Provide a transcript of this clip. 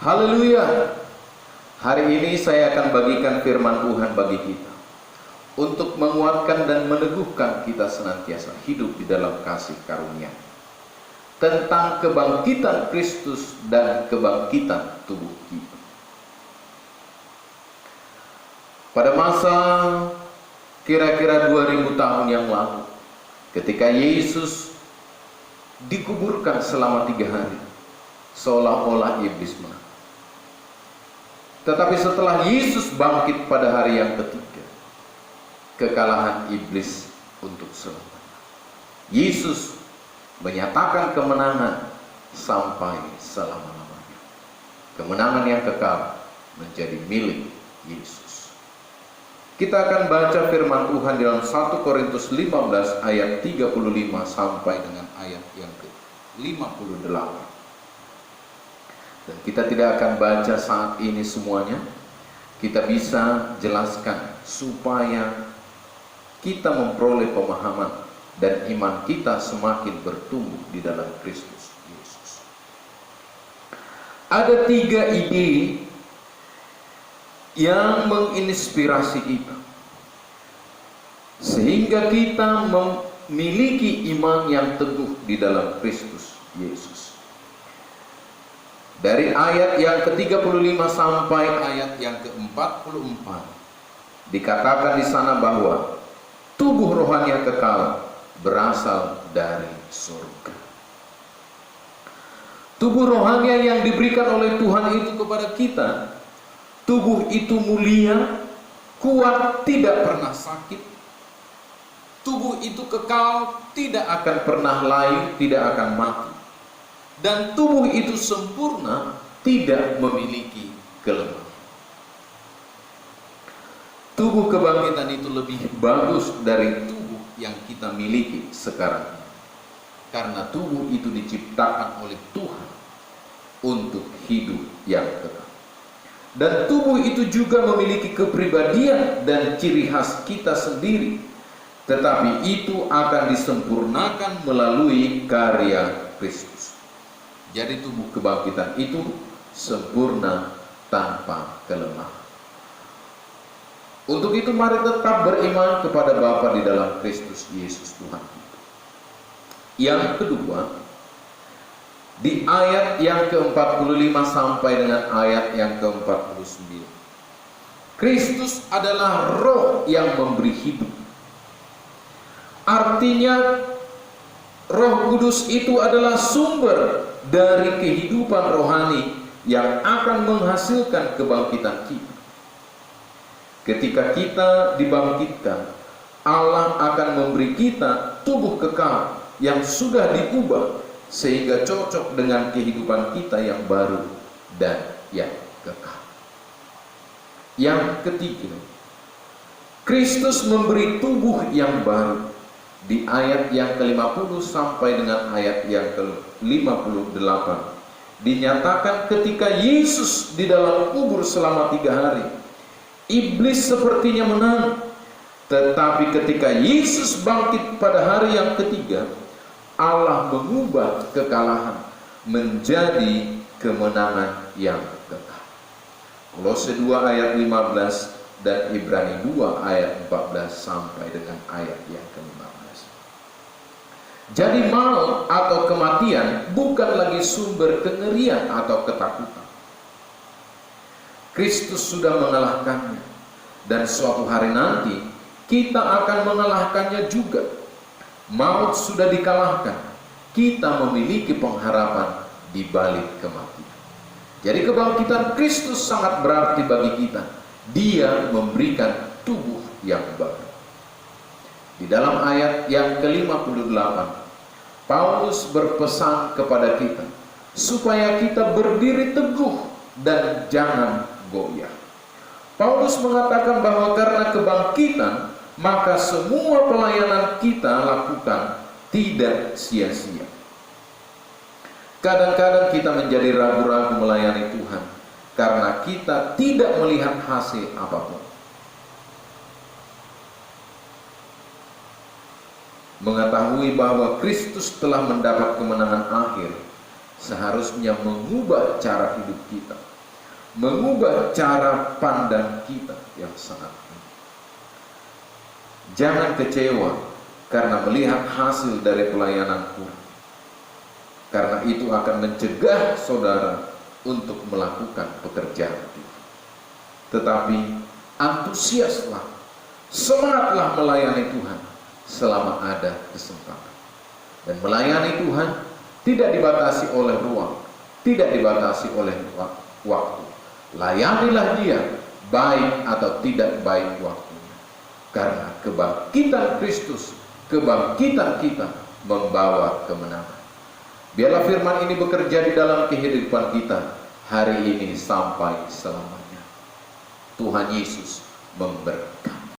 Haleluya. Hari ini saya akan bagikan firman Tuhan bagi kita untuk menguatkan dan meneguhkan kita senantiasa hidup di dalam kasih karunia, tentang kebangkitan Kristus dan kebangkitan tubuh kita. Pada masa kira-kira 2000 tahun yang lalu, ketika Yesus dikuburkan selama 3 hari, seolah-olah iblis menang. Tetapi setelah Yesus bangkit pada hari yang ketiga, kekalahan iblis untuk selamanya. Yesus menyatakan kemenangan sampai selama-lamanya. Kemenangan yang kekal menjadi milik Yesus. Kita akan baca firman Tuhan dalam 1 Korintus 15 ayat 35 sampai dengan ayat yang ke-58. Dan kita tidak akan baca saat ini semuanya. Kita bisa jelaskan supaya kita memperoleh pemahaman dan iman kita semakin bertumbuh di dalam Kristus Yesus. Ada 3 ide yang menginspirasi kita, sehingga kita memiliki iman yang teguh di dalam Kristus Yesus. Dari ayat yang ke-35 sampai ayat yang ke-44 dikatakan di sana bahwa tubuh rohani yang kekal berasal dari surga. Tubuh rohani yang diberikan oleh Tuhan itu kepada kita, tubuh itu mulia, kuat, tidak pernah sakit. Tubuh itu kekal, tidak akan pernah layu, tidak akan mati. Dan tubuh itu sempurna, tidak memiliki kelemahan. Tubuh kebangkitan itu lebih bagus dari tubuh yang kita miliki sekarang ini. Karena tubuh itu diciptakan oleh Tuhan untuk hidup yang kekal. Dan tubuh itu juga memiliki kepribadian dan ciri khas kita sendiri. Tetapi itu akan disempurnakan melalui karya Kristus. Jadi tubuh kebangkitan itu sempurna tanpa kelemahan. Untuk itu mari tetap beriman kepada Bapa di dalam Kristus Yesus Tuhan kita. Yang kedua, di ayat yang ke-45 sampai dengan ayat yang ke-49. Kristus adalah roh yang memberi hidup. Artinya Roh Kudus itu adalah sumber dari kehidupan rohani yang akan menghasilkan kebangkitan kita. Ketika kita dibangkitkan, Allah akan memberi kita tubuh kekal yang sudah diubah sehingga cocok dengan kehidupan kita yang baru dan yang kekal. Yang ketiga, Kristus memberi tubuh yang baru. Di ayat yang ke-50 sampai dengan ayat yang ke-58 dinyatakan ketika Yesus di dalam kubur selama 3 hari, iblis sepertinya menang. Tetapi ketika Yesus bangkit pada hari yang ketiga, Allah mengubah kekalahan menjadi kemenangan yang kekal. Kolose 2 ayat 15 dan Ibrani 2 ayat 14 sampai dengan ayat yang ke-15. Jadi maut atau kematian bukan lagi sumber kengerian atau ketakutan. Kristus sudah mengalahkannya, dan suatu hari nanti kita akan mengalahkannya juga. Maut sudah dikalahkan, kita memiliki pengharapan di balik kematian. Jadi kebangkitan Kristus sangat berarti bagi kita. Dia memberikan tubuh yang baru. Di dalam ayat yang ke-58, Paulus berpesan kepada kita supaya kita berdiri teguh dan jangan goyah. Paulus mengatakan bahwa karena kebangkitan, maka semua pelayanan kita lakukan tidak sia-sia. Kadang-kadang kita menjadi ragu-ragu melayani Tuhan karena kita tidak melihat hasil apapun. Mengetahui bahwa Kristus telah mendapat kemenangan akhir seharusnya mengubah cara hidup kita mengubah cara pandang kita yang sangat penting. Jangan kecewa karena melihat hasil dari pelayanan kurang, karena itu akan mencegah saudara untuk melakukan pekerjaan Tuhan. Tetapi antusiaslah, semangatlah melayani Tuhan selama ada kesempatan. Dan melayani Tuhan tidak dibatasi oleh ruang, tidak dibatasi oleh waktu. Layanilah Dia, baik atau tidak baik waktunya. Karena kebangkitan Kristus, kebangkitan kita membawa kemenangan. Biarlah firman ini bekerja di dalam kehidupan kita hari ini sampai selamanya. Tuhan Yesus memberkati.